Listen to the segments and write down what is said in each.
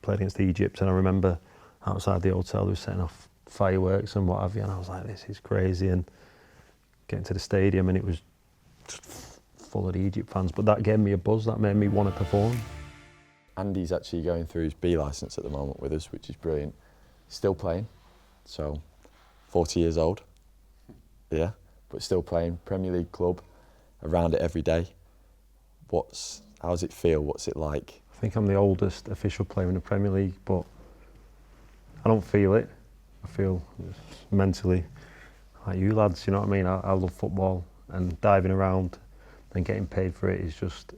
played against Egypt, and I remember outside the hotel they were setting off fireworks and what have you, and I was like, this is crazy. And getting to the stadium, and it was just full of the Egypt fans, but that gave me a buzz, that made me want to perform. Andy's actually going through his B licence at the moment with us, which is brilliant. Still playing, so 40 years old, yeah, but still playing, Premier League club, around it every day. How does it feel? What's it like? I think I'm the oldest official player in the Premier League, but I don't feel it. I feel mentally like you lads, you know what I mean? I love football, and diving around and getting paid for it is just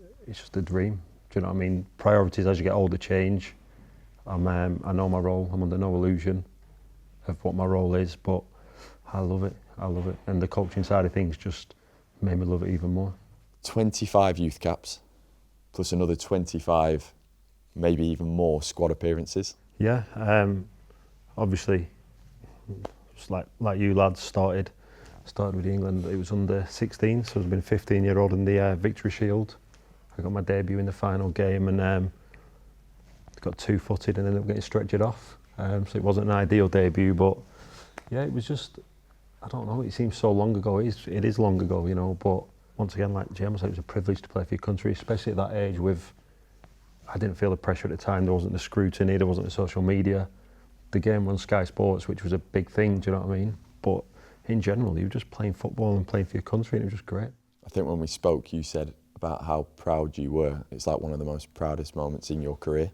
a dream. Do you know what I mean? Priorities as you get older change. I know my role. I'm under no illusion of what my role is, but I love it. I love it. And the coaching side of things just made me love it even more. 25 youth caps, plus another 25, maybe even more squad appearances. Yeah, obviously, just like you lads started with England. It was under 16, so I've been 15-year-old in the Victory Shield. I got my debut in the final game, and got two-footed and ended up getting stretchered off. So it wasn't an ideal debut, but yeah, it was just, I don't know, it seems so long ago. It is long ago, you know, but once again, like James said, it was a privilege to play for your country, especially at that age. I didn't feel the pressure at the time. There wasn't the scrutiny, there wasn't the social media. The game was on Sky Sports, which was a big thing, do you know what I mean? But in general, you were just playing football and playing for your country, and it was just great. I think when we spoke, you said about how proud you were. It's like one of the most proudest moments in your career.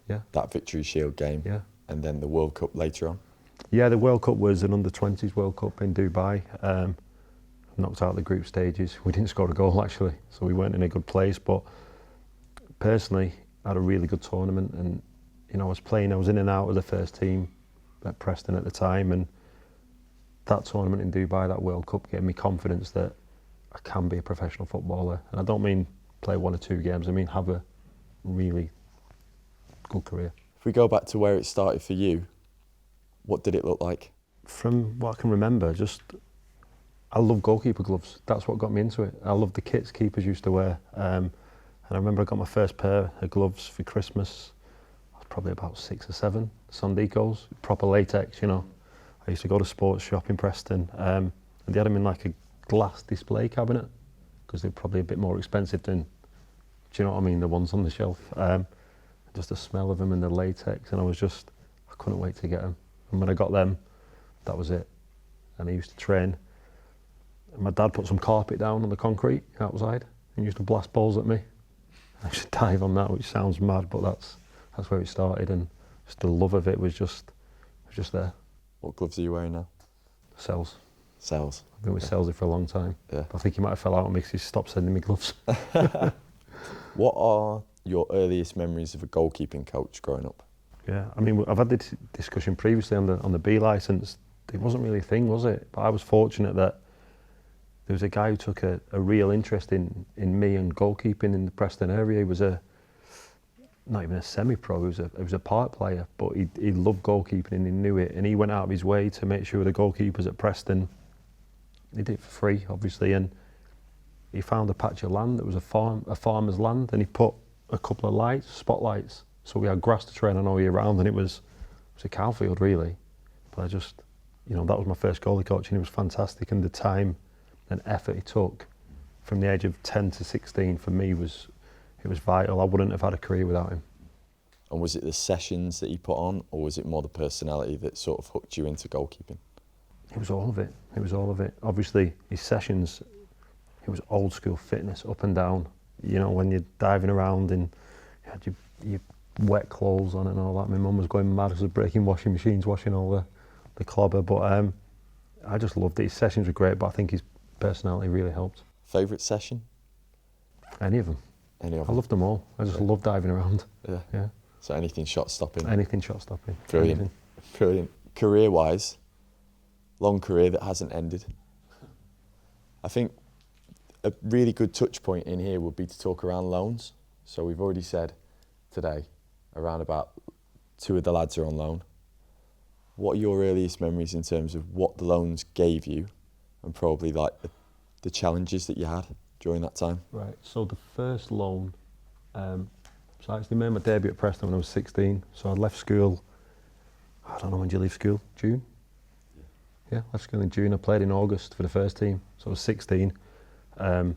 Yeah. That Victory Shield game. Yeah. And then the World Cup later on. Yeah, the World Cup was an under-20s World Cup in Dubai. Knocked out the group stages. We didn't score a goal, actually, so we weren't in a good place. But personally, I had a really good tournament, and you know, I was in and out of the first team at Preston at the time, and that tournament in Dubai, that World Cup, gave me confidence that I can be a professional footballer. And I don't mean play one or two games, I mean have a really good career. If we go back to where it started for you, what did it look like? From what I can remember, I love goalkeeper gloves. That's what got me into it. I love the kits keepers used to wear. And I remember I got my first pair of gloves for Christmas. I was probably about 6 or 7, Sondicos, proper latex, you know. I used to go to sports shop in Preston, and they had them in like a glass display cabinet, because they're probably a bit more expensive than, do you know what I mean, the ones on the shelf. Just the smell of them and the latex, and I couldn't wait to get them. And when I got them, that was it. And I used to train. And my dad put some carpet down on the concrete outside and used to blast balls at me. I used to dive on that, which sounds mad, but that's where it started, and just the love of it was just there. What gloves are you wearing now? Cells. Cells. I've been with Selzy for a long time. Yeah. I think he might have fell out on me because he stopped sending me gloves. What are your earliest memories of a goalkeeping coach growing up? Yeah, I mean, I've had this discussion previously on the B licence. It wasn't really a thing, was it? But I was fortunate that there was a guy who took a real interest in me and goalkeeping in the Preston area. He was not even a semi-pro, he was a part player, but he loved goalkeeping and he knew it, and he went out of his way to make sure the goalkeepers at Preston, he did it for free, obviously, and he found a patch of land that was a farmer's land, and he put a couple of spotlights, so we had grass to train on all year round, and it was a cow field really. But that was my first goalie coach, and he was fantastic, and the time and effort he took from the age of 10 to 16 for me was vital. I wouldn't have had a career without him. And was it the sessions that he put on, or was it more the personality that sort of hooked you into goalkeeping? It was all of it. It was all of it. Obviously, his sessions, it was old school fitness, up and down. You know, when you're diving around and you had your wet clothes on and all that. My mum was going mad because of breaking washing machines, washing all the clobber. But I just loved it. His sessions were great, but I think his personality really helped. Favourite session? Any of them. Any of I them? loved them all. I just loved diving around. Yeah. So anything shot stopping? Anything shot stopping. Brilliant. Anything. Brilliant. Career-wise, long career that hasn't ended. I think a really good touch point in here would be to talk around loans. So we've already said today around about 2 of the lads are on loan. What are your earliest memories in terms of what the loans gave you, and probably like the challenges that you had during that time? Right, so the first loan, So I actually made my debut at Preston when I was 16. So I left school, I don't know, when did you leave school? June? Yeah, left school in June. I played in August for the first team, so I was 16. And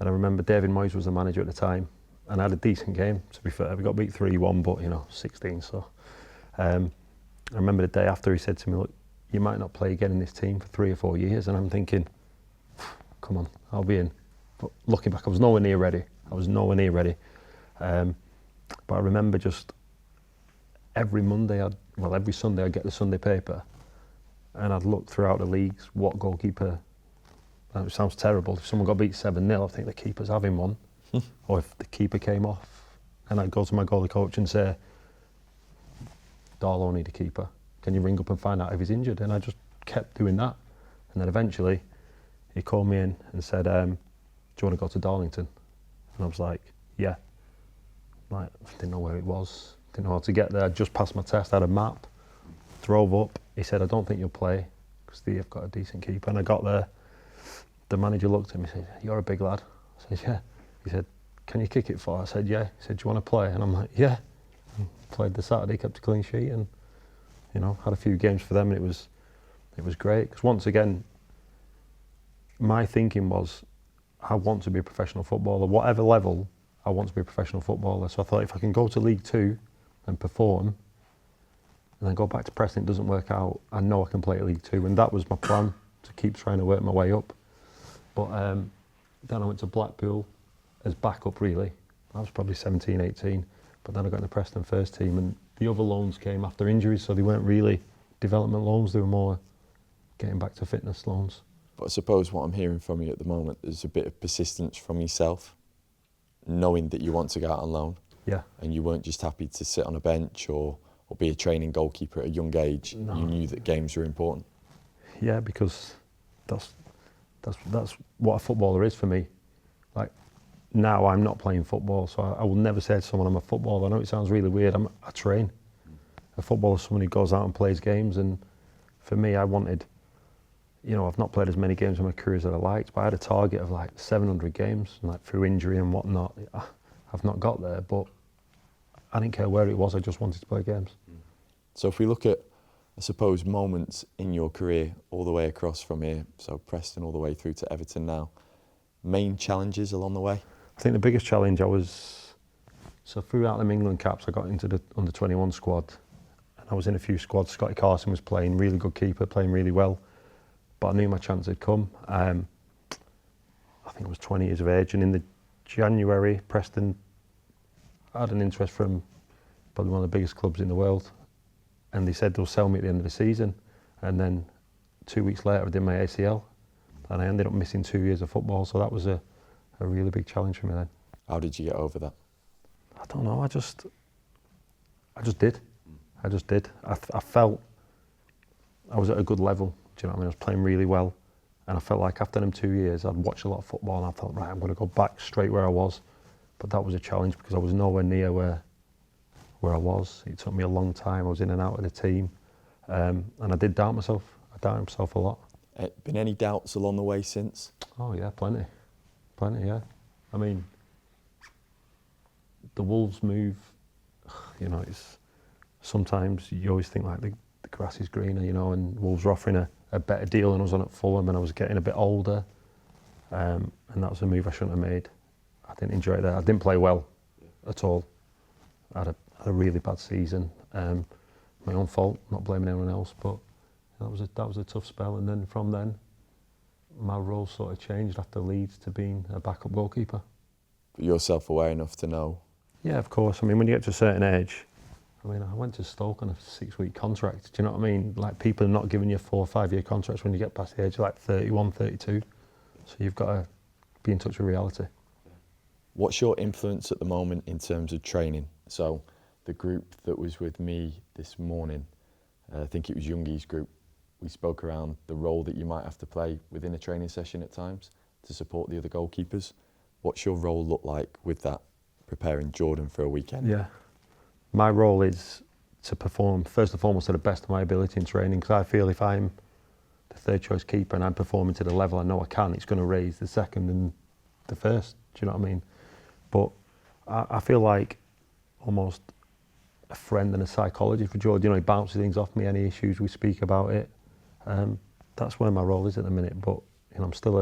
I remember David Moyes was the manager at the time, and I had a decent game, to be fair. We got beat 3-1, but, 16, so. I remember the day after he said to me, look, you might not play again in this team for 3 or 4 years, and I'm thinking, come on, I'll be in. But looking back, I was nowhere near ready. But I remember just every Sunday I'd get the Sunday paper, and I'd look throughout the leagues what goalkeeper, and it sounds terrible, if someone got beat 7-0, I think the keeper's having one. Or if the keeper came off, and I'd go to my goalie coach and say, Darlow need a keeper. Can you ring up and find out if he's injured? And I just kept doing that. And then eventually he called me in and said, do you want to go to Darlington? And I was like, yeah. I didn't know where it was, didn't know how to get there. I just passed my test, I had a map, drove up. He said, I don't think you'll play because they've got a decent keeper. And I got there, the manager looked at me and said, you're a big lad. I said, yeah. He said, can you kick it for us? I said, yeah. He said, do you want to play? And I'm like, yeah. And played the Saturday, kept a clean sheet, and had a few games for them, and it was great. Because once again, my thinking was, I want to be a professional footballer, whatever level. I want to be a professional footballer. So I thought, if I can go to League Two and perform, and then go back to Preston, it doesn't work out, I know I can play at League Two, and that was my plan, to keep trying to work my way up. But then I went to Blackpool as backup, really. I was probably 17, 18, but then I got in the Preston first team, and the other loans came after injuries, so they weren't really development loans, they were more getting back to fitness loans. But I suppose what I'm hearing from you at the moment is a bit of persistence from yourself, knowing that you want to go out on loan. Yeah. And you weren't just happy to sit on a bench or be a training goalkeeper at a young age. No. You knew that games were important. Yeah, because that's what a footballer is for me. Like, now I'm not playing football, so I will never say to someone I'm a footballer. I know it sounds really weird, I train. A footballer is someone who goes out and plays games, and for me, I wanted, I've not played as many games in my career as I liked, but I had a target of like 700 games, and like through injury and whatnot, I've not got there, but I didn't care where it was, I just wanted to play games. So if we look at, I suppose, moments in your career all the way across from here, so Preston all the way through to Everton now, main challenges along the way? I think the biggest challenge throughout them England caps, I got into the under-21 squad, and I was in a few squads. Scotty Carson was playing, really good keeper, playing really well, but I knew my chance had come. I think I was 20 years of age, and in the January, Preston had an interest from probably one of the biggest clubs in the world, and they said they'll sell me at the end of the season, and then 2 weeks later I did my ACL, and I ended up missing 2 years of football, so that was a really big challenge for me then. How did you get over that? I don't know, I just did. I felt I was at a good level, do you know what I mean? I was playing really well, and I felt like after them 2 years I'd watched a lot of football, and I thought, right, I'm going to go back straight where I was. But that was a challenge because I was nowhere near where I was. It took me a long time, I was in and out of the team, and I did doubt myself. I doubted myself a lot. Been any doubts along the way since? Oh yeah, plenty, yeah. I mean, the Wolves move, it's sometimes you always think like the grass is greener, and Wolves were offering a better deal than I was on at Fulham, and I was getting a bit older, and that was a move I shouldn't have made. I didn't enjoy it there. I didn't play well at all. I had a really bad season. My own fault, not blaming anyone else, but that was a tough spell, and then from then my role sort of changed after Leeds to being a backup goalkeeper. But you're self-aware enough to know? Yeah, of course. I mean, when you get to a certain age, I went to Stoke on a 6-week contract. Do you know what I mean? Like, people are not giving you 4 or 5 year contracts when you get past the age of like 31, 32. So you've got to be in touch with reality. What's your influence at the moment in terms of training? So the group that was with me this morning, I think it was Youngie's group, we spoke around the role that you might have to play within a training session at times to support the other goalkeepers. What's your role look like with that, preparing Jordan for a weekend? Yeah, my role is to perform first and foremost to the best of my ability in training, because I feel if I'm the third choice keeper and I'm performing to the level I know I can, it's going to raise the second and the first, do you know what I mean? But I feel like almost a friend and a psychologist for George. You know, he bounces things off me, any issues, we speak about it. That's where my role is at the minute, but you know, I'm still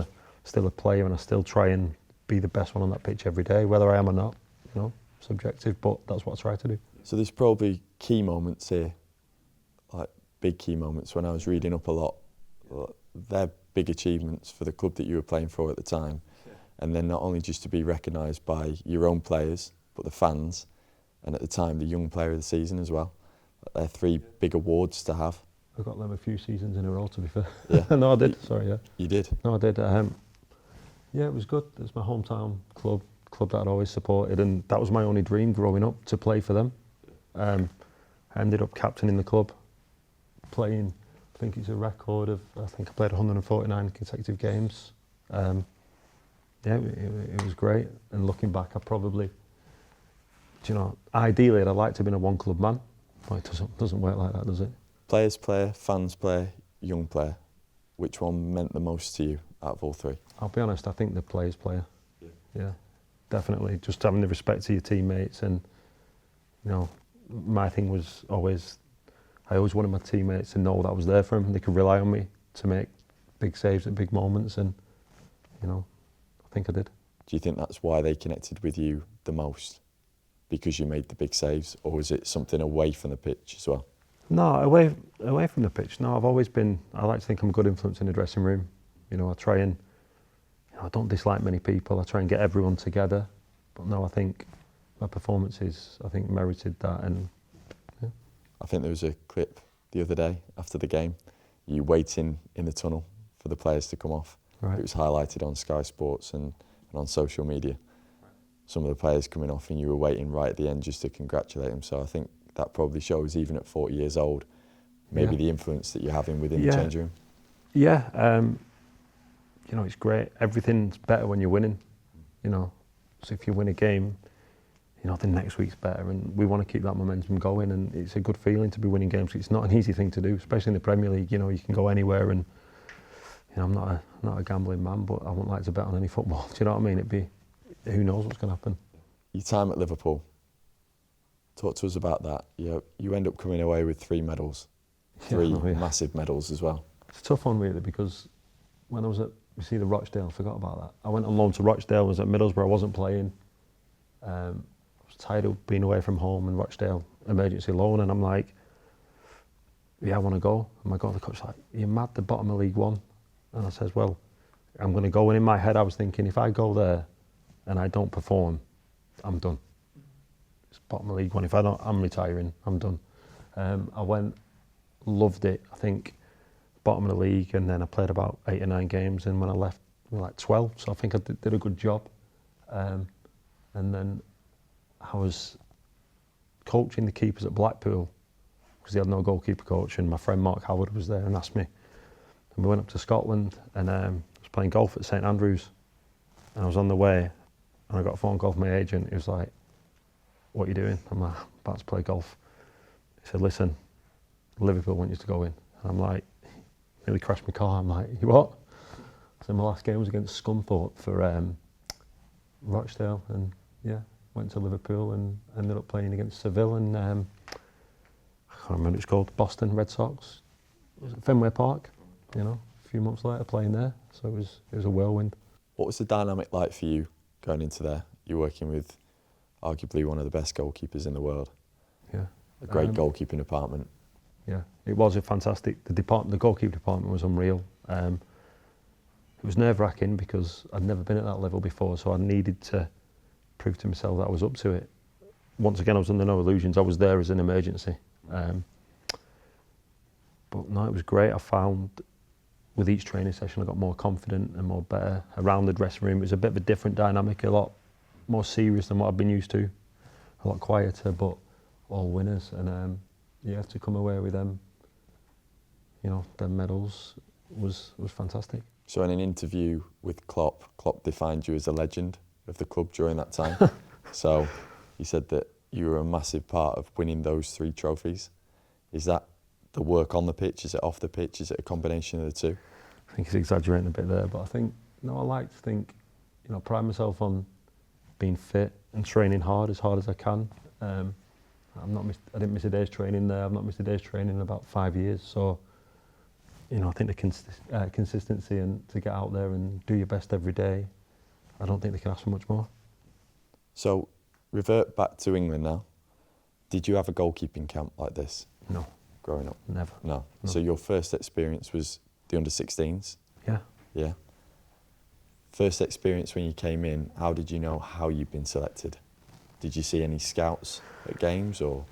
a player, and I still try and be the best one on that pitch every day, whether I am or not. You know, subjective, but that's what I try to do. So there's probably key moments here, like big key moments. When I was reading up a lot, they're big achievements for the club that you were playing for at the time. Yeah. And then not only just to be recognised by your own players, but the fans, and at the time the young player of the season as well. They're three big awards to have. I got them a few seasons in a row, to be fair. Yeah. No, I did. Sorry, yeah. You did? No, I did. Yeah, it was good. It's my hometown club that I'd always supported, and that was my only dream growing up, to play for them. I ended up captaining the club, playing, I think it's a record of, I think I played 149 consecutive games. Yeah, it was great. And looking back, I probably, you know, ideally I'd like to have been a one-club man, but it doesn't work like that, does it? Players player, fans player, young player. Which one meant the most to you out of all three? I'll be honest, I think the players player. Yeah, definitely. Just having the respect to your teammates, and you know, my thing was always, I always wanted my teammates to know that I was there for them, and they could rely on me to make big saves at big moments, and you know, I think I did. Do you think that's why they connected with you the most? Because you made the big saves, or was it something away from the pitch as well? No, away from the pitch. No, I've always been, I like to think I'm a good influence in the dressing room. You know, I try and, you know, I don't dislike many people. I try and get everyone together. But no, I think my performances, I think, merited that. And yeah. I think there was a clip the other day after the game, you waiting in the tunnel for the players to come off. Right. It was highlighted on Sky Sports and on social media. Some of the players coming off, and you were waiting right at the end just to congratulate them. So I think that probably shows, even at 40 years old, maybe the influence that you're having within the changing room. Yeah, you know, it's great. Everything's better when you're winning, you know. So if you win a game, you know, then next week's better, and we want to keep that momentum going, and it's a good feeling to be winning games. It's not an easy thing to do, especially in the Premier League. You know, you can go anywhere, and you know, I'm not a gambling man, but I wouldn't like to bet on any football. Do you know what I mean? It'd be, who knows what's going to happen. Your time at Liverpool, talk to us about that. You end up coming away with 3 medals, 3 massive medals as well. It's a tough one, really, because when I was at, you see, the Rochdale, I forgot about that. I went on loan to Rochdale, was at Middlesbrough, I wasn't playing. I was tired of being away from home, and Rochdale, emergency loan, and I'm like, yeah, I want to go. And my coach's like, you're mad, the bottom of League One. And I says, well, I'm going to go. And in my head, I was thinking, if I go there and I don't perform, I'm done. It's bottom of League One. If I don't, I'm retiring. I'm done. I went, loved it. I think bottom of the league, and then I played about 8 or 9 games. And when I left, we were like 12. So I think I did a good job. And then I was coaching the keepers at Blackpool because they had no goalkeeper coach. And my friend Mark Howard was there and asked me. And we went up to Scotland, and I was playing golf at St Andrews. And I was on the way, and I got a phone call from my agent. He was like, what are you doing? I'm like, about to play golf. He said, listen, Liverpool want you to go in. And I'm like, nearly crashed my car. I'm like, you what? So my last game was against Scunthorpe for Rochdale, and yeah, went to Liverpool and ended up playing against Seville and I can't remember what it's called, Boston Red Sox. Was it Fenway Park? You know, a few months later playing there. So it was a whirlwind. What was the dynamic like for you going into there? You're working with arguably one of the best goalkeepers in the world. Yeah. A great goalkeeping department. Yeah, it was a fantastic, the goalkeeper department was unreal. It was nerve-wracking because I'd never been at that level before, so I needed to prove to myself that I was up to it. Once again, I was under no illusions. I was there as an emergency. But no, it was great. I found with each training session I got more confident and more better around the dressing room. It was a bit of a different dynamic, a lot more serious than what I've been used to, a lot quieter, but all winners. And yeah, to come away with them, you know, them medals was fantastic. So in an interview with Klopp defined you as a legend of the club during that time. So he said that you were a massive part of winning those 3 trophies. Is that the work on the pitch? Is it off the pitch? Is it a combination of the two? I think he's exaggerating a bit there, but I think, no, I like to think, you know, pride myself on being fit and training hard as I can. I didn't miss a day's training there. I've not missed a day's training in about 5 years. So, I think the consistency and to get out there and do your best every day, I don't think they can ask for much more. So, revert back to England now. Did you have a goalkeeping camp like this? No. Growing up? Never. No. No. So your first experience was the under-16s? Yeah. Yeah. First experience when you came in, how did you know how you'd been selected? Did you see any scouts at games or?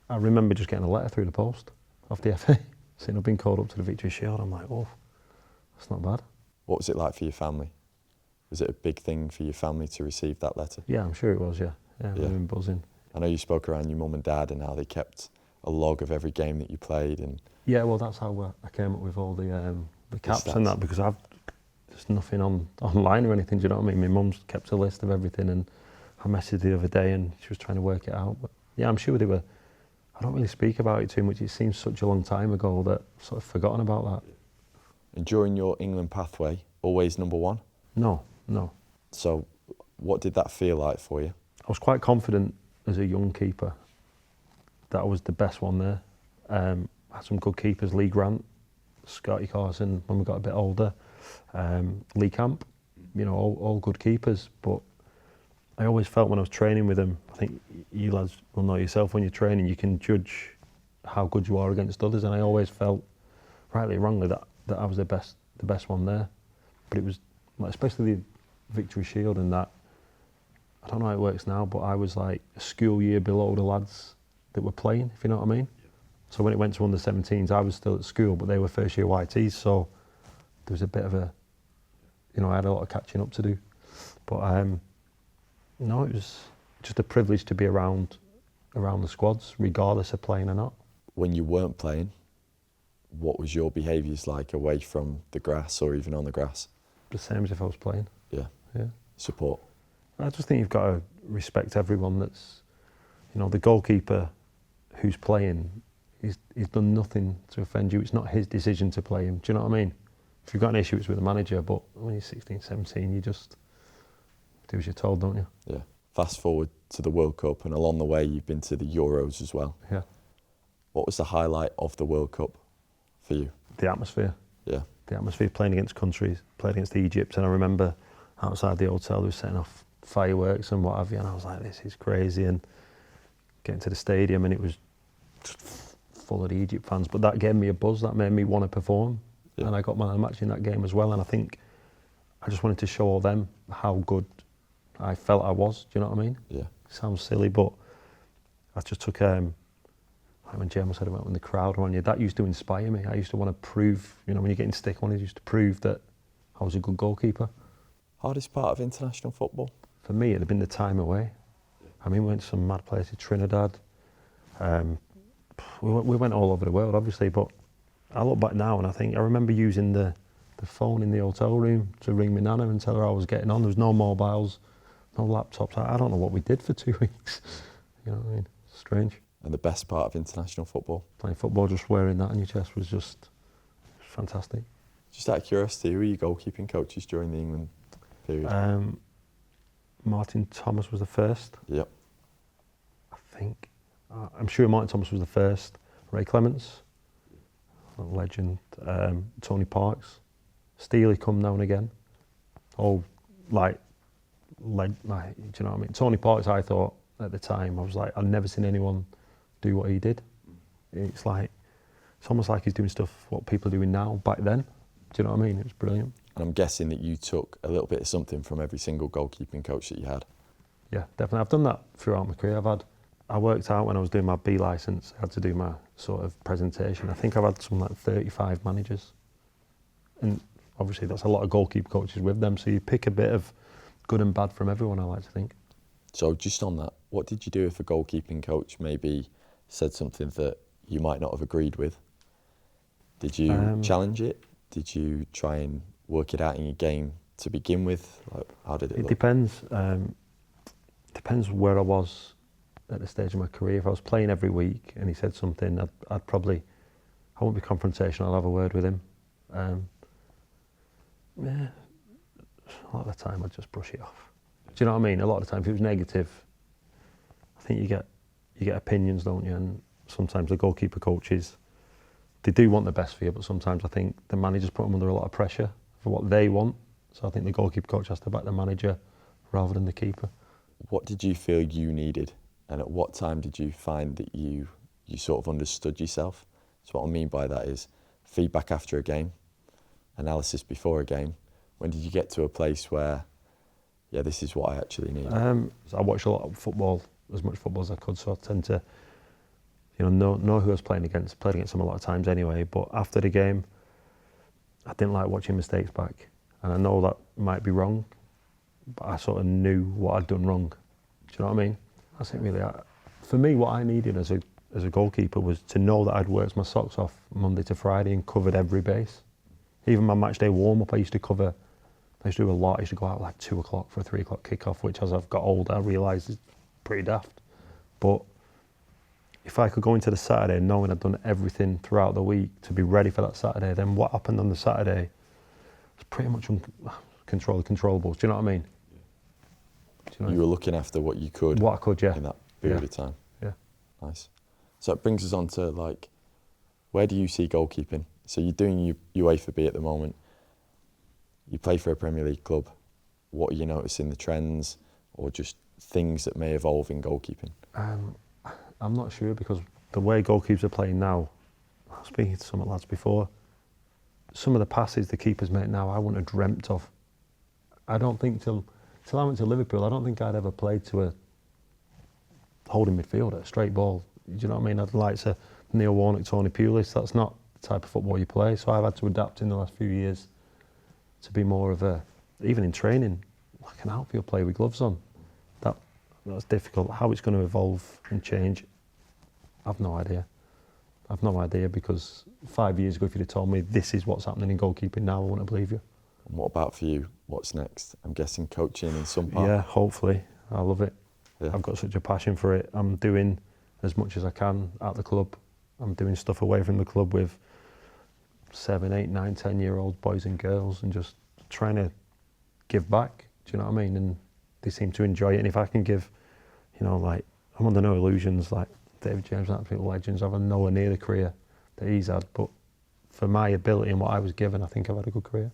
I remember just getting a letter through the post off the FA saying I've been called up to the Victory Shield. I'm like, oh, that's not bad. What was it like for your family? Was it a big thing for your family to receive that letter? Yeah, I'm sure it was, yeah. Yeah, I've been buzzing. I know you spoke around your mum and dad and how they kept a log of every game that you played. And yeah, well, that's how I came up with all the caps and that, because there's nothing online or anything, do you know what I mean? My mum's kept a list of everything, and I messaged the other day and she was trying to work it out. But yeah, I'm sure they were. I don't really speak about it too much. It seems such a long time ago that I've sort of forgotten about that. And during your England pathway, always number one? No. So what did that feel like for you? I was quite confident as a young keeper that I was the best one there. I had some good keepers, Lee Grant, Scotty Carson when we got a bit older, Lee Camp, all good keepers. But I always felt when I was training with them, I think you lads will know yourself, when you're training, you can judge how good you are against others, and I always felt, rightly or wrongly, that I was the best one there. But it was, especially the Victory Shield and that, I don't know how it works now, but I was like a school year below the lads that were playing, if you know what I mean. So when it went to under-17s, I was still at school, but they were first year YTs, so there was a bit of I had a lot of catching up to do. But no, it was just a privilege to be around the squads, regardless of playing or not. When you weren't playing, what was your behaviours like away from the grass or even on the grass? The same as if I was playing. Yeah. Yeah. Support. I just think you've got to respect everyone that's, the goalkeeper who's playing, he's done nothing to offend you. It's not his decision to play him. Do you know what I mean? If you've got an issue, it's with the manager, but when you're 16, 17, you just do as you're told, don't you? Yeah. Fast forward to the World Cup, and along the way you've been to the Euros as well. Yeah. What was the highlight of the World Cup for you? The atmosphere. Yeah. The atmosphere, playing against countries, played against Egypt, and I remember outside the hotel they were setting off fireworks and what have you, and I was like, this is crazy, and getting to the stadium and it was just full of the Egypt fans, but that gave me a buzz, that made me want to perform. And I got man of the match in that game as well, and I think I just wanted to show all them how good I felt I was, do you know what I mean? Yeah. Sounds silly, but I just took, like when Gemma said about when the crowd were on you, that used to inspire me. I used to want to prove, when you're getting stick on, I used to prove that I was a good goalkeeper. Hardest part of international football? For me, it'd have been the time away. I mean, we went to some mad places, Trinidad. We went all over the world, obviously, but I look back now and I remember using the phone in the hotel room to ring my nana and tell her I was getting on. There was no mobiles, no laptops. I don't know what we did for 2 weeks. You know what I mean? Strange. And the best part of international football? Playing football, just wearing that on your chest was just fantastic. Just out of curiosity, who were your goalkeeping coaches during the England period? Martin Thomas was the first. Yep. I think. I'm sure Martin Thomas was the first. Ray Clements, a legend. Tony Parks. Steely come now and again. All do you know what I mean? Tony Parks, I thought at the time, I was like, I've never seen anyone do what he did. It's almost like he's doing stuff what people are doing now back then. Do you know what I mean? It was brilliant. And I'm guessing that you took a little bit of something from every single goalkeeping coach that you had. Yeah, definitely. I've done that throughout my career. I worked out when I was doing my B licence, I had to do my sort of presentation. I think I've had something like 35 managers. And obviously that's a lot of goalkeeper coaches with them, so you pick a bit of good and bad from everyone, I like to think. So just on that, what did you do if a goalkeeping coach maybe said something that you might not have agreed with? Did you challenge it? Did you try and work it out in your game to begin with? How did it look? It depends. Depends where I was at the stage of my career. If I was playing every week and he said something, I wouldn't be confrontational, I'll have a word with him. Yeah, a lot of the time I'd just brush it off. Do you know what I mean? A lot of the time if it was negative, think you get opinions, don't you? And sometimes the goalkeeper coaches, they do want the best for you, but sometimes I think the managers put them under a lot of pressure for what they want. So I think the goalkeeper coach has to back the manager rather than the keeper. What did you feel you needed, and at what time did you find that you sort of understood yourself? So what I mean by that is feedback after a game, analysis before a game. When did you get to a place where, yeah, this is what I actually need? So I watched a lot of football, as much football as I could, so I tend to, know who I was played against them a lot of times anyway. But after the game, I didn't like watching mistakes back, and I know that might be wrong, but I sort of knew what I'd done wrong. Do you know what I mean? I think really, for me, what I needed as a goalkeeper was to know that I'd worked my socks off Monday to Friday and covered every base. Even my match day warm up, I used to do a lot. I used to go out at like 2 o'clock for a 3 o'clock kick-off, which as I've got older, I realised is pretty daft. But if I could go into the Saturday knowing I'd done everything throughout the week to be ready for that Saturday, then what happened on the Saturday was pretty much controllables. Do you know what I mean? You were looking after what you could. What I could, yeah. In that period of time. Yeah. Nice. So it brings us on to, like, where do you see goalkeeping? So you're doing UEFA B at the moment. You play for a Premier League club. What are you noticing, the trends or just things that may evolve in goalkeeping? I'm not sure, because the way goalkeepers are playing now, I was speaking to some lads before, some of the passes the keepers make now I wouldn't have dreamt of. I don't think till I went to Liverpool, I don't think I'd ever played to a holding midfielder, a straight ball. Do you know what I mean? I'd like to Neil Warnock, Tony Pulis. That's not the type of football you play. So I've had to adapt in the last few years to be more of even in training, like an outfield play with gloves on. That's difficult. How it's going to evolve and change, I've no idea. I've no idea, because 5 years ago, if you'd have told me this is what's happening in goalkeeping now, I wouldn't believe you. And what about for you? What's next? I'm guessing coaching in some part. Yeah, hopefully. I love it. Yeah. I've got such a passion for it. I'm doing as much as I can at the club. I'm doing stuff away from the club with 7, 8, 9, 10-year-old boys and girls, and just trying to give back. Do you know what I mean? And they seem to enjoy it. And if I can give, like, I'm under no illusions, like David James, absolute legends. I've had nowhere near the career that he's had, but for my ability and what I was given, I think I've had a good career.